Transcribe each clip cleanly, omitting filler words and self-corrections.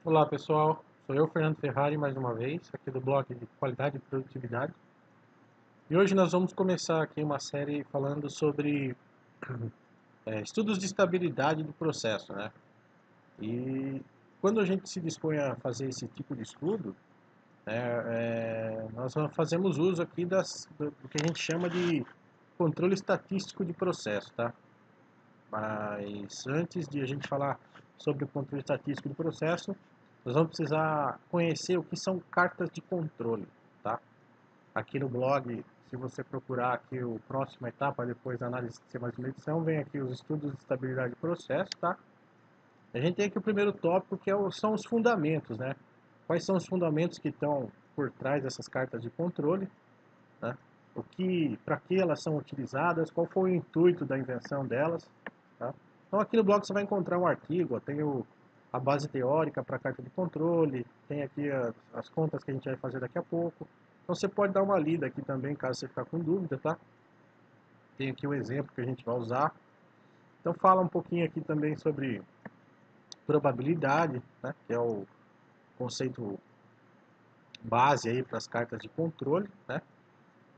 Olá pessoal, sou eu, Fernando Ferrari, mais uma vez, aqui do blog de Qualidade e Produtividade. E hoje nós vamos começar aqui uma série falando sobre estudos de estabilidade do processo, né? E quando a gente se dispõe a fazer esse tipo de estudo, nós fazemos uso aqui do que a gente chama de controle estatístico de processo, tá? Mas antes de a gente falar sobre o controle estatístico do processo, nós vamos precisar conhecer o que são cartas de controle, tá? Aqui no blog, se você procurar aqui o próxima etapa, depois da análise de sistemas de medição, vem aqui os estudos de estabilidade de processo, tá? A gente tem aqui o primeiro tópico, que são os fundamentos, né? Quais são os fundamentos que estão por trás dessas cartas de controle, né? Para que elas são utilizadas, qual foi o intuito da invenção delas, tá? Então aqui no blog você vai encontrar um artigo, tem a base teórica para a carta de controle, tem aqui as contas que a gente vai fazer daqui a pouco. Então você pode dar uma lida aqui também, caso você ficar com dúvida, tá? Tem aqui o exemplo que a gente vai usar. Então fala um pouquinho aqui também sobre probabilidade, né? Que é o conceito base aí para as cartas de controle, né?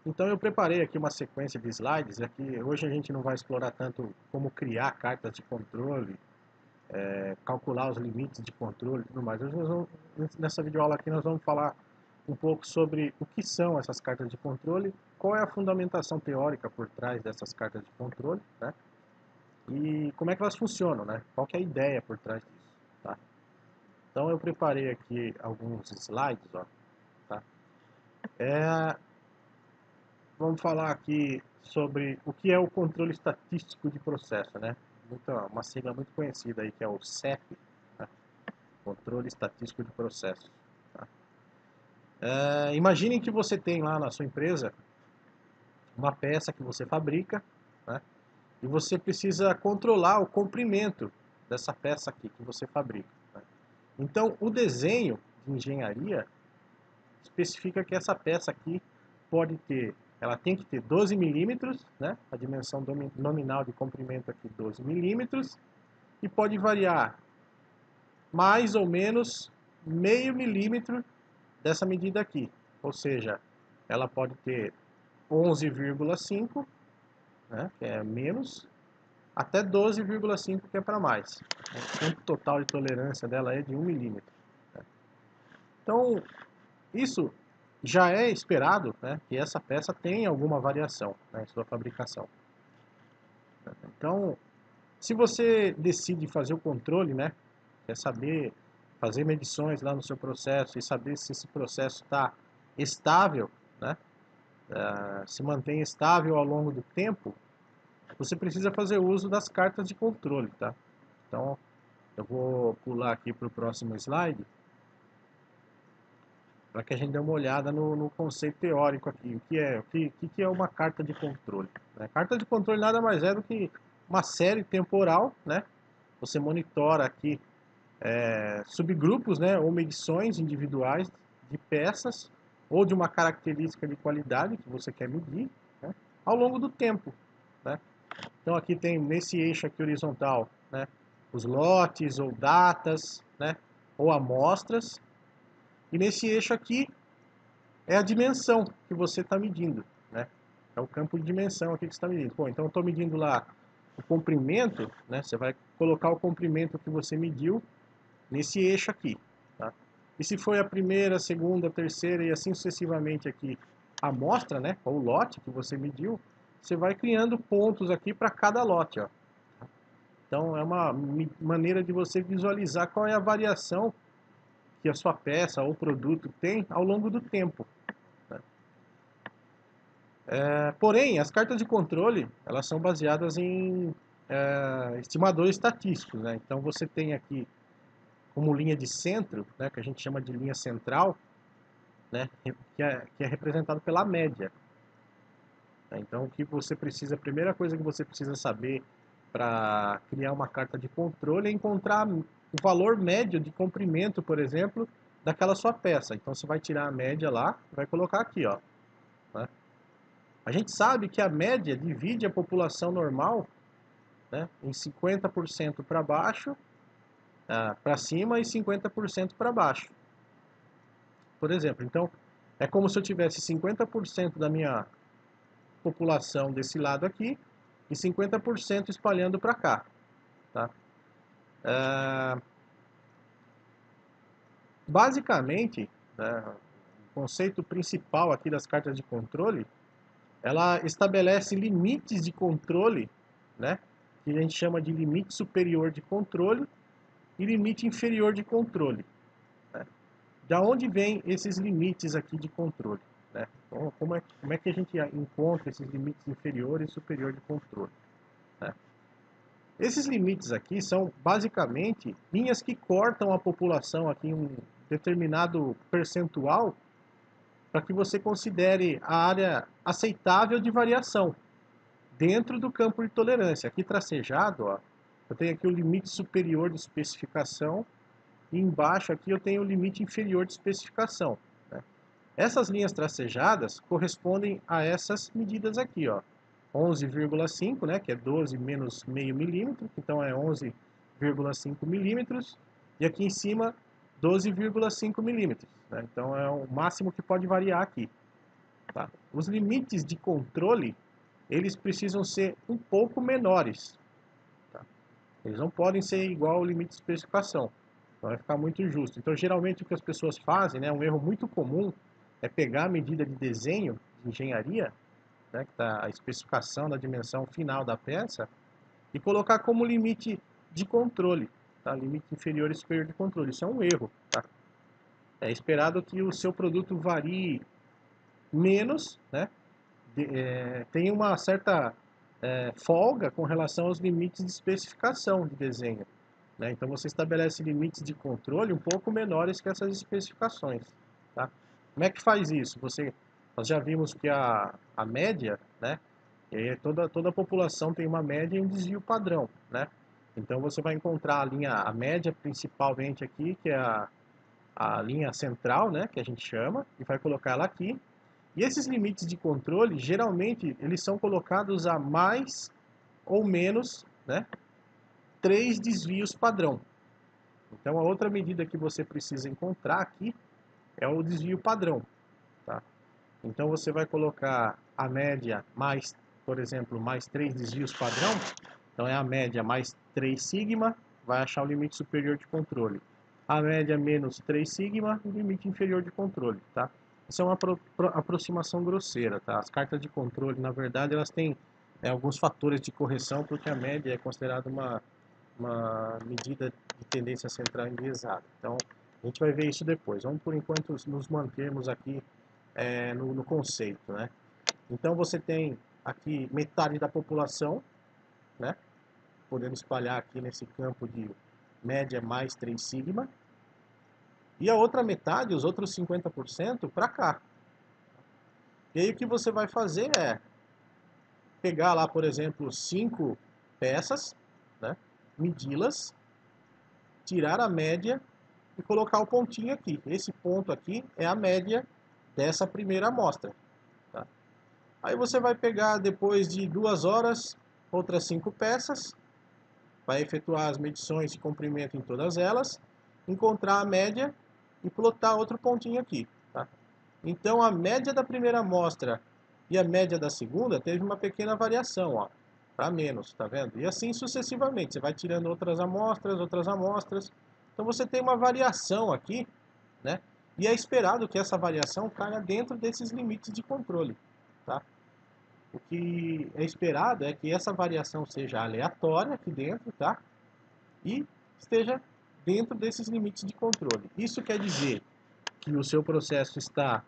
Então eu preparei aqui uma sequência de slides. Aqui hoje a gente não vai explorar tanto como criar cartas de controle, calcular os limites de controle e tudo mais. Hoje nessa videoaula aqui nós vamos falar um pouco sobre o que são essas cartas de controle, qual é a fundamentação teórica por trás dessas cartas de controle, né? E como é que elas funcionam, né? Qual que é a ideia por trás disso, tá? Então eu preparei aqui alguns slides, ó, tá? É, Vamos falar aqui sobre o que é o controle estatístico de processo, né? Uma sigla muito conhecida aí, que é o CEP, né? Controle Estatístico de Processo. Tá? Imaginem que você tem lá na sua empresa uma peça que você fabrica, né? E você precisa controlar o comprimento dessa peça aqui que você fabrica, né? Então, o desenho de engenharia especifica que essa peça aqui ela tem que ter 12 milímetros, né? A dimensão nominal de comprimento aqui 12 milímetros, e pode variar mais ou menos meio milímetro dessa medida aqui, ou seja, ela pode ter 11,5, né? Que é menos, até 12,5, que é para mais. O tempo total de tolerância dela é de 1 milímetro. Então, isso já é esperado, né, que essa peça tenha alguma variação, né, em sua fabricação. Então, se você decide fazer o controle, né, quer saber, fazer medições lá no seu processo e saber se esse processo está estável, né, se mantém estável ao longo do tempo, você precisa fazer uso das cartas de controle, tá? Então, eu vou pular aqui para o próximo slide, para que a gente dê uma olhada no conceito teórico aqui. O que é uma carta de controle? Né? Carta de controle nada mais é do que uma série temporal, né? Você monitora aqui subgrupos, né, ou medições individuais de peças ou de uma característica de qualidade que você quer medir, né, ao longo do tempo, né? Então aqui tem nesse eixo aqui horizontal, né, os lotes ou datas, né, ou amostras, e nesse eixo aqui é a dimensão que você está medindo, né? É o campo de dimensão aqui que você está medindo. Bom, então eu estou medindo lá o comprimento, né? Você vai colocar o comprimento que você mediu nesse eixo aqui, tá? E se foi a primeira, segunda, terceira e assim sucessivamente aqui a amostra, né? Ou o lote que você mediu, você vai criando pontos aqui para cada lote, ó. Então é uma maneira de você visualizar qual é a variação que a sua peça ou produto tem ao longo do tempo. Porém, as cartas de controle, elas são baseadas em estimadores estatísticos, né? Então você tem aqui como linha de centro, né, que a gente chama de linha central, né, que é representado pela média. Então o que você precisa, a primeira coisa que você precisa saber para criar uma carta de controle é encontrar o valor médio de comprimento, por exemplo, daquela sua peça. Então você vai tirar a média lá, vai colocar aqui, ó, né? A gente sabe que a média divide a população normal, né, em 50% para baixo para cima e 50% para baixo, por exemplo. Então, é como se eu tivesse 50% da minha população desse lado aqui e 50% espalhando para cá, tá? Basicamente, né, o conceito principal aqui das cartas de controle, ela estabelece limites de controle, né, que a gente chama de limite superior de controle e limite inferior de controle. Né? Da onde vem esses limites aqui de controle? Né? Então, como é que a gente encontra esses limites inferiores e superior de controle? Né? Esses limites aqui são basicamente linhas que cortam a população aqui em um determinado percentual para que você considere a área aceitável de variação dentro do campo de tolerância. Aqui tracejado, ó, eu tenho aqui o limite superior de especificação e embaixo aqui eu tenho o limite inferior de especificação. Né? Essas linhas tracejadas correspondem a essas medidas aqui, ó. 11,5, né, que é 12 menos meio milímetro, então é 11,5 milímetros, e aqui em cima 12,5 milímetros, né, então é o máximo que pode variar aqui. Tá? Os limites de controle, eles precisam ser um pouco menores, tá? Eles não podem ser igual ao limite de especificação, então vai ficar muito justo. Então geralmente o que as pessoas fazem, né, um erro muito comum, é pegar a medida de desenho, de engenharia, né, que está a especificação da dimensão final da peça, e colocar como limite de controle, tá? Limite inferior e superior de controle. Isso é um erro. Tá? É esperado que o seu produto varie menos, né? Tenha uma certa folga com relação aos limites de especificação de desenho. Né? Então você estabelece limites de controle um pouco menores que essas especificações. Tá? Como é que faz isso? Nós já vimos que a média, né? Toda a população tem uma média e um desvio padrão, né? Então você vai encontrar a média principalmente aqui, que é a linha central, né? Que a gente chama, e vai colocar ela aqui. E esses limites de controle, geralmente, eles são colocados a mais ou menos, né? 3 desvios padrão. Então a outra medida que você precisa encontrar aqui é o desvio padrão, tá? Então você vai colocar a média mais, por exemplo, mais 3 desvios padrão. Então é a média mais 3 sigma, vai achar o limite superior de controle. A média menos 3 sigma, o limite inferior de controle, tá? Isso é uma aproximação grosseira, tá? As cartas de controle, na verdade, elas têm alguns fatores de correção, porque a média é considerada uma medida de tendência central enviesada. Então, a gente vai ver isso depois. Vamos, por enquanto, nos mantermos aqui no conceito, né? Então, você tem aqui metade da população, né? Podendo espalhar aqui nesse campo de média mais 3 sigma. E a outra metade, os outros 50%, para cá. E aí o que você vai fazer é pegar lá, por exemplo, 5 peças, né? Medi-las, tirar a média e colocar o pontinho aqui. Esse ponto aqui é a média dessa primeira amostra. Tá? Aí você vai pegar, depois de 2 horas, outras 5 peças, vai efetuar as medições de comprimento em todas elas, encontrar a média e plotar outro pontinho aqui. Tá? Então a média da primeira amostra e a média da segunda teve uma pequena variação, para menos, tá vendo? E assim sucessivamente, você vai tirando outras amostras. Então você tem uma variação aqui, né? E é esperado que essa variação caia dentro desses limites de controle, tá? O que é esperado é que essa variação seja aleatória aqui dentro, tá? E esteja dentro desses limites de controle. Isso quer dizer que o seu processo está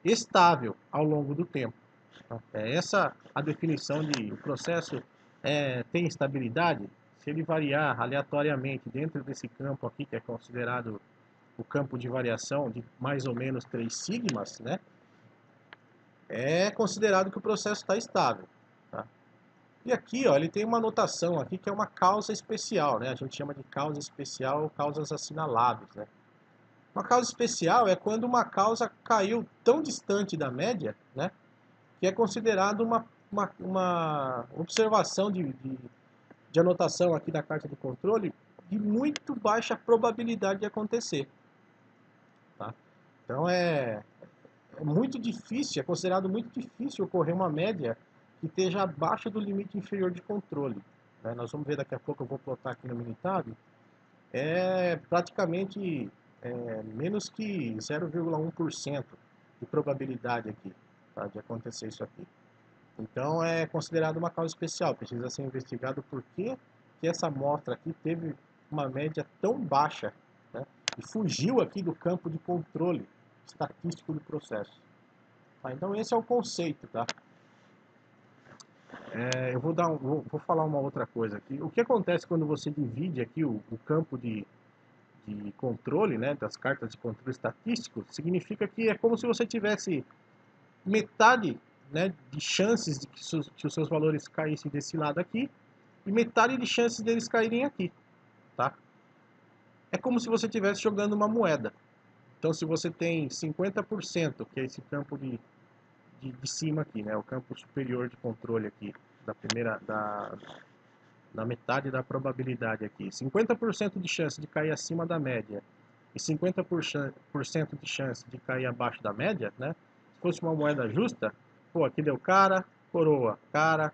estável ao longo do tempo. Tá? É essa a definição de o processo tem estabilidade. Se ele variar aleatoriamente dentro desse campo aqui, que é considerado o campo de variação de mais ou menos 3 sigmas, né? É considerado que o processo está estável. Tá? E aqui, ó, ele tem uma notação aqui que é uma causa especial, né? A gente chama de causa especial ou causas assinaláveis, né? Uma causa especial é quando uma causa caiu tão distante da média, né? Que é considerado uma observação de anotação aqui da carta de controle de muito baixa probabilidade de acontecer, tá? Então é muito difícil, é considerado muito difícil ocorrer uma média que esteja abaixo do limite inferior de controle, né? Nós vamos ver daqui a pouco, eu vou plotar aqui no Minitab, é praticamente menos que 0,1% de probabilidade aqui, tá, de acontecer isso aqui. Então é considerado uma causa especial, precisa ser investigado por que essa amostra aqui teve uma média tão baixa, né, e fugiu aqui do campo de controle estatístico do processo. Tá, então esse é o conceito, tá? Eu vou falar uma outra coisa aqui. O que acontece quando você divide aqui o campo de controle, né, das cartas de controle estatístico, significa que é como se você tivesse metade, né, de chances de que os seus valores caíssem desse lado aqui e metade de chances deles caírem aqui, tá? É como se você estivesse jogando uma moeda. Então, se você tem 50%, que é esse campo de cima aqui, né, o campo superior de controle aqui, da metade da probabilidade aqui, 50% de chance de cair acima da média e 50% de chance de cair abaixo da média, né? Se fosse uma moeda justa, pô, aqui deu cara, coroa, cara,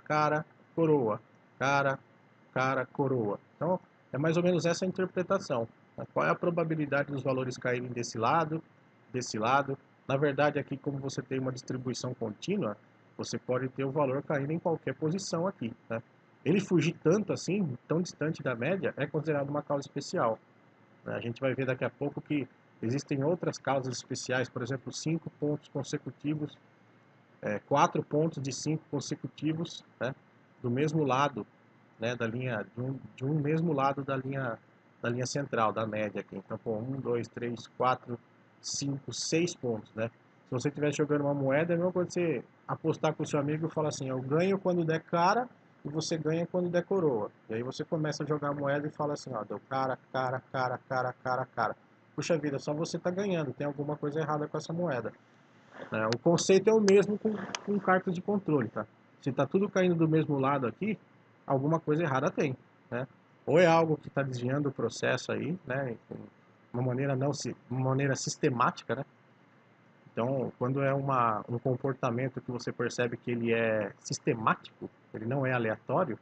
coroa, cara, coroa. Então, é mais ou menos essa a interpretação, né? Qual é a probabilidade dos valores caírem desse lado, desse lado? Na verdade, aqui, como você tem uma distribuição contínua, você pode ter o valor caindo em qualquer posição aqui, né? Ele fugir tanto assim, tão distante da média, é considerado uma causa especial. A gente vai ver daqui a pouco que existem outras causas especiais, por exemplo, 5 pontos consecutivos, 4 pontos de 5 consecutivos, né, do mesmo lado, né, da linha, de um mesmo lado da linha central, da média aqui. Então, pô, 1, 2, 3, 4, 5, 6 pontos, né? Se você estiver jogando uma moeda, é a mesma coisa você apostar com o seu amigo e falar assim, eu ganho quando der cara e você ganha quando der coroa. E aí você começa a jogar a moeda e fala assim, ó, deu cara. Puxa vida, só você tá ganhando, tem alguma coisa errada com essa moeda. O conceito é o mesmo com cartas de controle, tá? Se tá tudo caindo do mesmo lado aqui, alguma coisa errada tem, né? Ou é algo que está desviando o processo aí, né? De uma maneira uma maneira sistemática, né? Então, quando é um comportamento que você percebe que ele é sistemático, ele não é aleatório,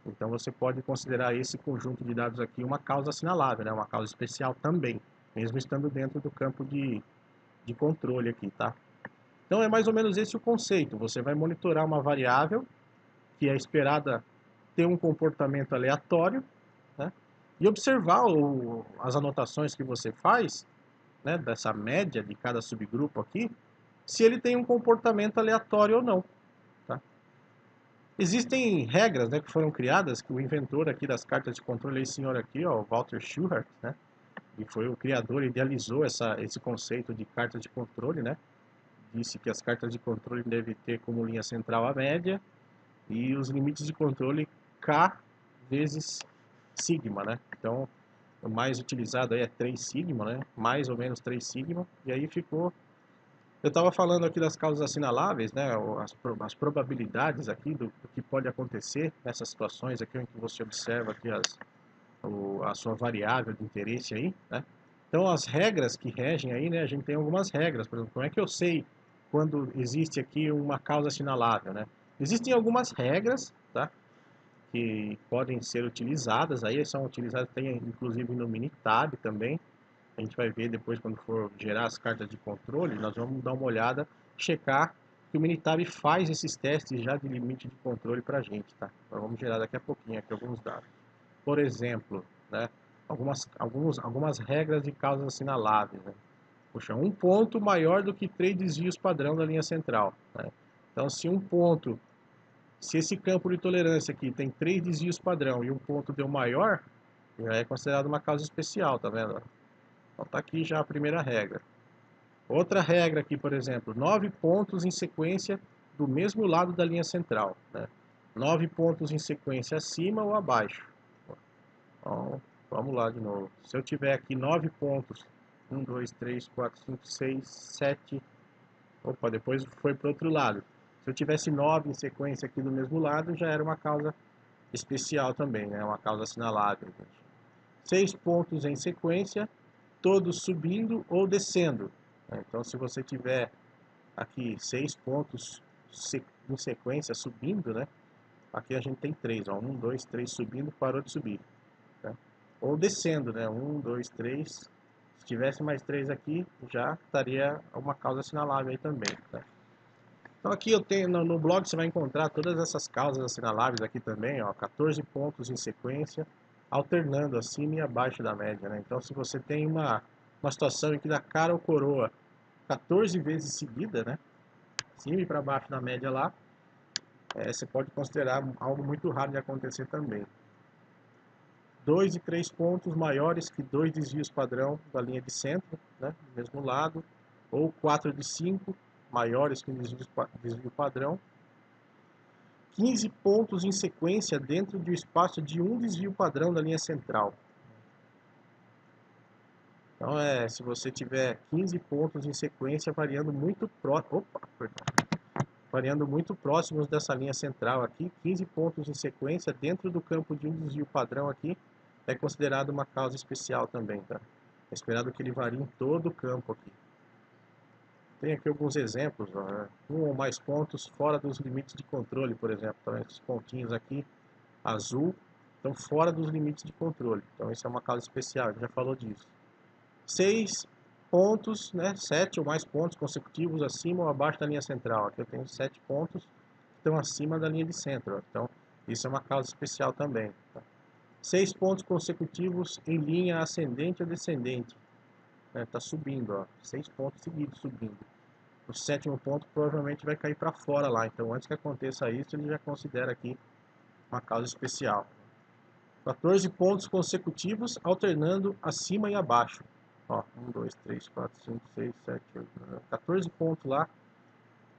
então você pode considerar esse conjunto de dados aqui uma causa assinalável, né? Uma causa especial também, mesmo estando dentro do campo de controle aqui, tá? Então é mais ou menos esse o conceito. Você vai monitorar uma variável que é esperada ter um comportamento aleatório, né? E observar as anotações que você faz, né, dessa média de cada subgrupo aqui, se ele tem um comportamento aleatório ou não. Tá? Existem regras, né, que foram criadas, que o inventor aqui das cartas de controle, esse senhor aqui, ó, Walter Schubert, né, e foi o criador, idealizou esse conceito de cartas de controle, né, disse que as cartas de controle devem ter como linha central a média e os limites de controle K vezes sigma, né? Então, o mais utilizado aí é 3 sigma, né? Mais ou menos 3 sigma, e aí ficou... Eu estava falando aqui das causas assinaláveis, né? As probabilidades aqui do que pode acontecer nessas situações aqui em que você observa aqui a sua variável de interesse aí, né? Então, as regras que regem aí, né? A gente tem algumas regras, por exemplo, como é que eu sei quando existe aqui uma causa assinalável, né? Existem algumas regras, tá? Que podem ser utilizadas, aí são utilizadas, tem inclusive no Minitab também, a gente vai ver depois quando for gerar as cartas de controle, nós vamos dar uma olhada, checar que o Minitab faz esses testes já de limite de controle para a gente, tá? Então vamos gerar daqui a pouquinho aqui alguns dados. Por exemplo, né, algumas regras de causas assinaláveis, né? Puxa, um ponto maior do que 3 desvios padrão da linha central, né? Então, se esse campo de tolerância aqui tem 3 desvios padrão e um ponto deu maior, já é considerado uma causa especial, tá vendo? Então tá aqui já a primeira regra. Outra regra aqui, por exemplo, 9 pontos em sequência do mesmo lado da linha central, né? 9 pontos em sequência acima ou abaixo. Então, vamos lá de novo. Se eu tiver aqui 9 pontos, 1, 2, 3, 4, 5, 6, 7... Opa, depois foi para o outro lado. Se eu tivesse 9 em sequência aqui do mesmo lado, já era uma causa especial também, né? Uma causa assinalável. 6 pontos em sequência, todos subindo ou descendo. Então, se você tiver aqui 6 pontos em sequência subindo, né? Aqui a gente tem 3, ó, 1, 2, 3 subindo, parou de subir. Tá? Ou descendo, né? 1, 2, 3. Se tivesse mais 3 aqui, já estaria uma causa assinalável aí também. Tá? Então aqui eu tenho, no blog você vai encontrar todas essas causas assinaláveis aqui também, ó, 14 pontos em sequência, alternando acima e abaixo da média, né? Então se você tem uma situação em que dá cara ou coroa 14 vezes seguida, né? Cima e para baixo da média lá, você pode considerar algo muito raro de acontecer também. 2 e 3 pontos maiores que 2 desvios padrão da linha de centro, né, do mesmo lado, ou 4 de 5 maiores que um desvio padrão. 15 pontos em sequência dentro do espaço de um desvio padrão da linha central. Então, se você tiver 15 pontos em sequência variando muito próximos dessa linha central aqui, 15 pontos em sequência dentro do campo de um desvio padrão aqui, é considerado uma causa especial também, tá? É esperado que ele varie em todo o campo aqui. Tem aqui alguns exemplos, ó, né? Um ou mais pontos fora dos limites de controle, por exemplo. Então, esses pontinhos aqui, azul, estão fora dos limites de controle. Então, isso é uma causa especial, a gente já falou disso. 6 pontos, né? 7 ou mais pontos consecutivos acima ou abaixo da linha central. Aqui eu tenho 7 pontos que estão acima da linha de centro. Ó. Então, isso é uma causa especial também. Tá? 6 pontos consecutivos em linha ascendente ou descendente. Está subindo, ó, 6 pontos seguidos subindo. O 7º ponto provavelmente vai cair para fora lá. Então, antes que aconteça isso, ele já considera aqui uma causa especial. 14 pontos consecutivos alternando acima e abaixo. Ó, 1, 2, 3, 4, 5, 6, 7, 8, 9, 14 pontos lá,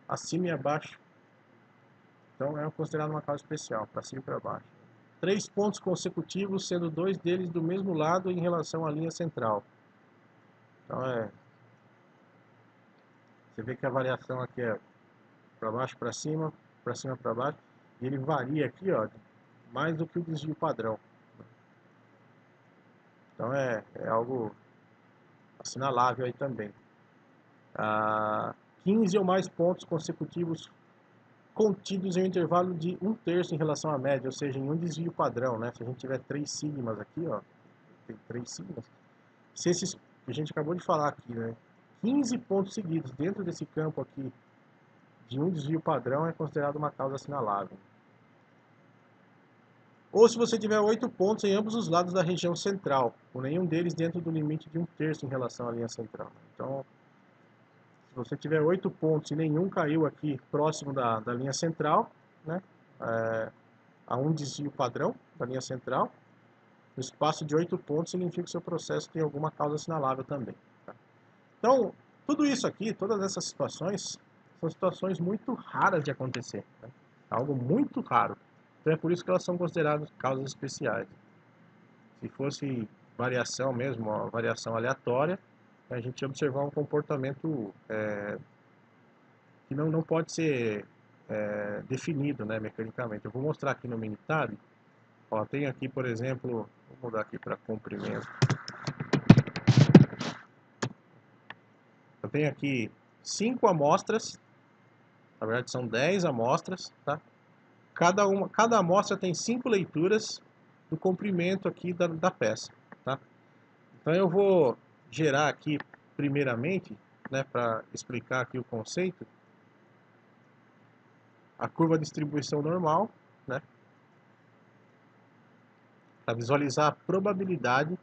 acima e abaixo. Então, é considerado uma causa especial, para cima e para baixo. 3 pontos consecutivos, sendo 2 deles do mesmo lado em relação à linha central. Então, você vê que a variação aqui é para baixo, para cima para baixo. E ele varia aqui, ó, mais do que o desvio padrão. Então, é algo assinalável aí também. 15 ou mais pontos consecutivos contidos em um intervalo de 1/3 em relação à média, ou seja, em um desvio padrão, né? Se a gente tiver 3 sigmas aqui, ó, tem 3 sigmas. Se esses que a gente acabou de falar aqui, né? 15 pontos seguidos dentro desse campo aqui de um desvio padrão é considerado uma causa assinalável. Ou se você tiver 8 pontos em ambos os lados da região central, com nenhum deles dentro do limite de 1/3 em relação à linha central. Então, se você tiver 8 pontos e nenhum caiu aqui próximo da linha central, né, a um desvio padrão da linha central, o espaço de 8 pontos significa que o seu processo tem alguma causa assinalável também. Tá? Então, tudo isso aqui, todas essas situações, são situações muito raras de acontecer. Né? Algo muito raro. Então é por isso que elas são consideradas causas especiais. Se fosse variação mesmo, uma variação aleatória, a gente ia observar um comportamento que não pode ser definido, né, mecanicamente. Eu vou mostrar aqui no Minitab. Ó, tem aqui, por exemplo, vou mudar aqui para comprimento. Eu tenho aqui 5 amostras, na verdade são 10 amostras, tá? Cada amostra tem 5 leituras do comprimento aqui da peça, tá? Então eu vou gerar aqui primeiramente, né, para explicar aqui o conceito, a curva de distribuição normal, né, para visualizar a probabilidade.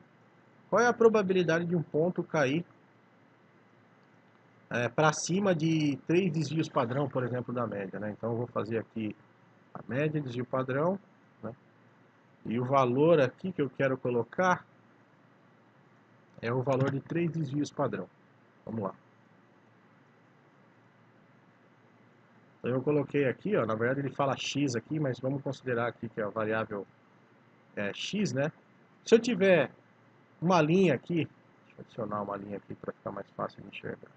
Qual é a probabilidade de um ponto cair para cima de 3 desvios padrão, por exemplo, da média, né? Então eu vou fazer aqui a média, desvio padrão, né? E o valor aqui que eu quero colocar é o valor de 3 desvios padrão. Vamos lá. Então eu coloquei aqui, ó, na verdade ele fala x aqui, mas vamos considerar aqui que a variável é x, né? Se eu tiver uma linha aqui, deixa eu adicionar uma linha aqui para ficar mais fácil de enxergar.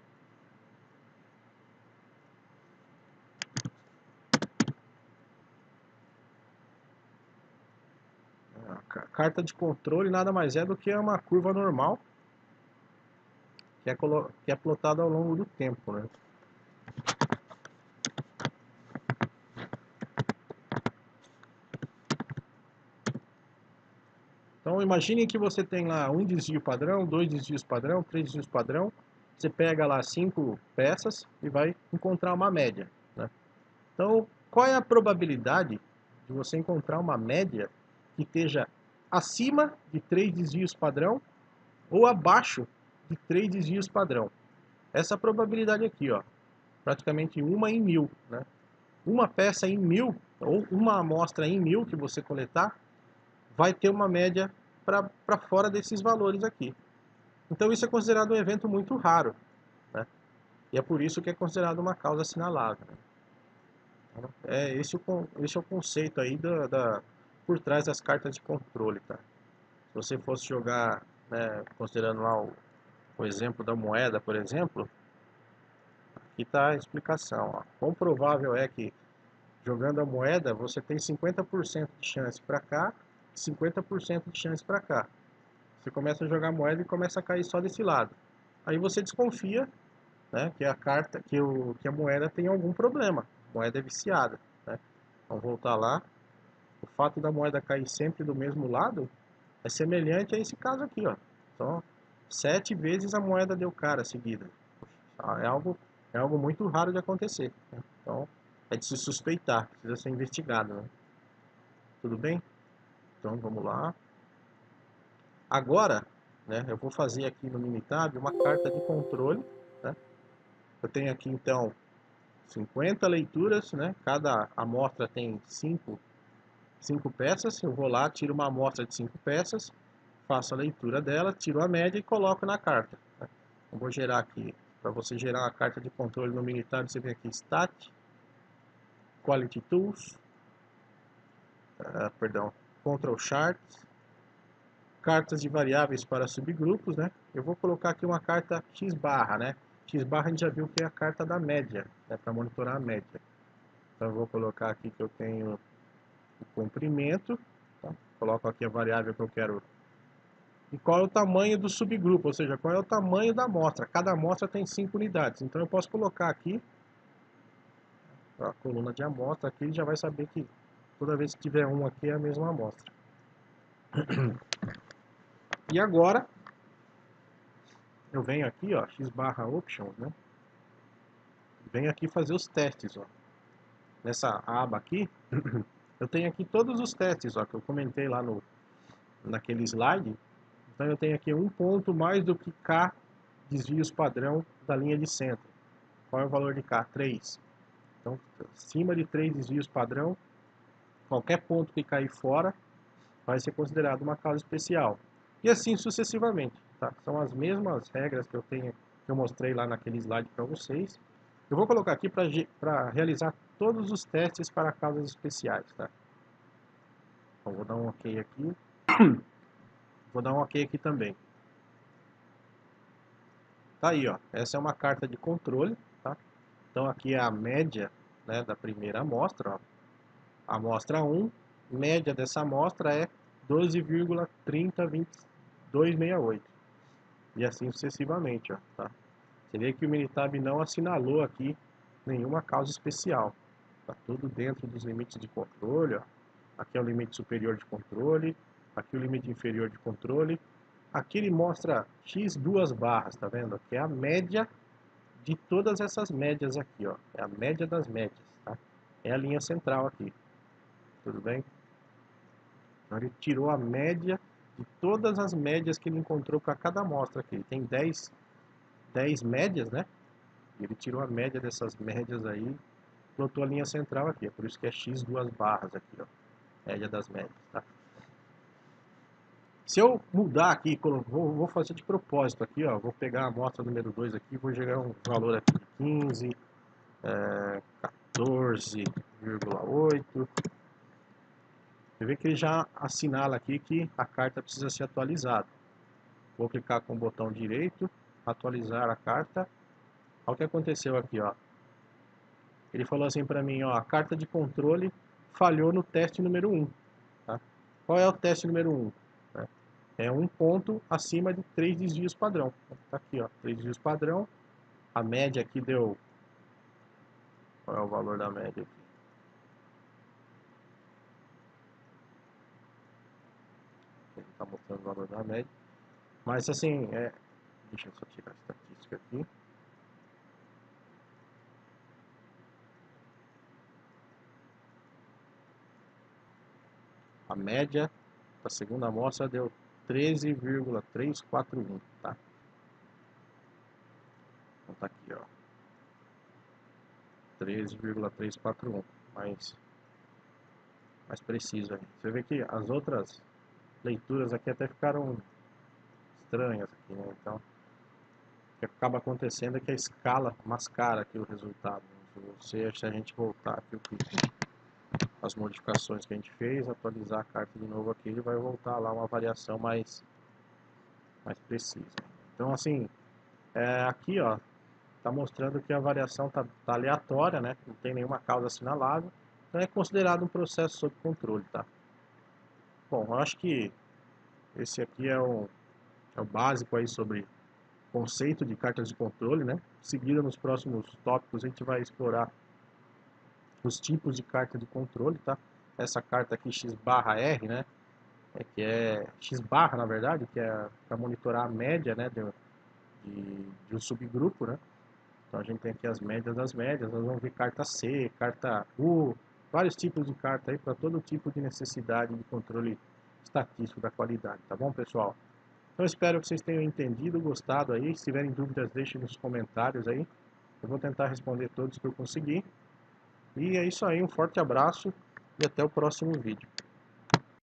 carta de controle nada mais é do que uma curva normal que é plotada ao longo do tempo, né? Então imagine que você tem lá um desvio padrão, dois desvios padrão, três desvios padrão. Você pega lá 5 peças e vai encontrar uma média, né? Então, qual é a probabilidade de você encontrar uma média que esteja acima de 3 desvios padrão ou abaixo de 3 desvios padrão? Essa probabilidade aqui, ó, praticamente uma em 1000, né? Uma peça em 1000 ou uma amostra em 1000 que você coletar vai ter uma média para fora desses valores aqui. Então isso é considerado um evento muito raro, né? E é por isso que é considerado uma causa assinalável, né? Esse é o conceito aí por trás das cartas de controle, tá? Se você fosse jogar, né, considerando lá o exemplo da moeda, por exemplo, aqui está a explicação, ó. Quão provável é que jogando a moeda você tem 50% de chance para cá, 50% de chance para cá. Você começa a jogar moeda e começa a cair só desse lado. Aí você desconfia, né, que a carta, que a moeda tem algum problema. A moeda é viciada, né? Vamos voltar lá. O fato da moeda cair sempre do mesmo lado é semelhante a esse caso aqui, ó. Então, 7 vezes a moeda deu cara seguida. É algo muito raro de acontecer, né? Então, é de se suspeitar, precisa ser investigado, né? Tudo bem? Então, vamos lá. Agora, né, eu vou fazer aqui no Minitab uma carta de controle, né? Eu tenho aqui, então, 50 leituras, né? Cada amostra tem 5 peças. Eu vou lá, tiro uma amostra de 5 peças, faço a leitura dela, tiro a média e coloco na carta, né? Eu vou gerar aqui, para você gerar uma carta de controle no Minitab, você vem aqui Stat, Quality Tools, perdão, Control Charts, cartas de variáveis para subgrupos, né? Eu vou colocar aqui uma carta X barra, né? X barra a gente já viu que é a carta da média, né? Para monitorar a média. Então eu vou colocar aqui que eu tenho o comprimento, tá? Coloco aqui a variável que eu quero. E qual é o tamanho do subgrupo, ou seja, qual é o tamanho da amostra. Cada amostra tem 5 unidades. Então eu posso colocar aqui a coluna de amostra, aqui ele já vai saber que toda vez que tiver um aqui é a mesma amostra. E agora eu venho aqui, ó, X barra options, né? Venho aqui fazer os testes, ó. Nessa aba aqui, eu tenho aqui todos os testes, ó, que eu comentei lá naquele slide. Então eu tenho aqui um ponto mais do que K desvios padrão da linha de centro. Qual é o valor de K? 3. Então, acima de 3 desvios padrão, qualquer ponto que cair fora vai ser considerado uma causa especial. E assim sucessivamente, tá? São as mesmas regras que eu mostrei lá naquele slide para vocês. Eu vou colocar aqui para realizar todos os testes para causas especiais, tá? Então, vou dar um OK aqui. Vou dar um OK aqui também. Tá aí, ó. Essa é uma carta de controle, tá? Então aqui é a média, né, da primeira amostra, ó. Amostra 1, média dessa amostra é 12,302268. E assim sucessivamente, ó, tá? Você vê que o Minitab não assinalou aqui nenhuma causa especial. Tá tudo dentro dos limites de controle, ó. Aqui é o limite superior de controle, aqui o limite inferior de controle. Aqui ele mostra x duas barras, tá vendo? Que é a média de todas essas médias aqui, ó. É a média das médias, tá? É a linha central aqui. Tudo bem? Então ele tirou a média de todas as médias que ele encontrou para cada amostra aqui. Ele tem 10 médias, né? E ele tirou a média dessas médias aí, plotou a linha central aqui. É por isso que é x duas barras aqui, ó. Média das médias, tá? Se eu mudar aqui, vou fazer de propósito aqui, ó. Vou pegar a amostra número 2 aqui, vou gerar um valor aqui de 15, 14,8. Você vê que ele já assinala aqui que a carta precisa ser atualizada. Vou clicar com o botão direito, atualizar a carta. Olha o que aconteceu aqui, ó. Ele falou assim para mim, ó, a carta de controle falhou no teste número 1, tá? Qual é o teste número 1? Né? É um ponto acima de 3 desvios padrão. Tá aqui, ó, 3 desvios padrão. A média aqui deu... Qual é o valor da média aqui? Ele está mostrando o valor da média. Mas assim, deixa eu só tirar a estatística aqui. A média da segunda amostra deu 13,341, tá? Então tá aqui, ó. 13,341, mais preciso aí. Você vê que as outras leituras aqui até ficaram estranhas aqui, né? Então, o que acaba acontecendo é que a escala mascara aqui o resultado. Se a gente voltar aqui as modificações que a gente fez, atualizar a carta de novo aqui, ele vai voltar lá uma variação mais precisa. Então, assim, aqui, ó, tá mostrando que a variação tá aleatória, né? Não tem nenhuma causa assinalável. Então é considerado um processo sob controle, tá? Bom, eu acho que esse aqui é o básico aí sobre conceito de cartas de controle, né? Seguida nos próximos tópicos a gente vai explorar os tipos de carta de controle, tá? Essa carta aqui X/R, né? Que é X/, na verdade, que é para monitorar a média, né? De um subgrupo, né? Então a gente tem aqui as médias das médias, nós vamos ver carta C, carta U, vários tipos de carta aí para todo tipo de necessidade de controle estatístico da qualidade, tá bom, pessoal? Então espero que vocês tenham entendido, gostado aí. Se tiverem dúvidas, deixem nos comentários aí. Eu vou tentar responder todos que eu conseguir. E é isso aí, um forte abraço e até o próximo vídeo.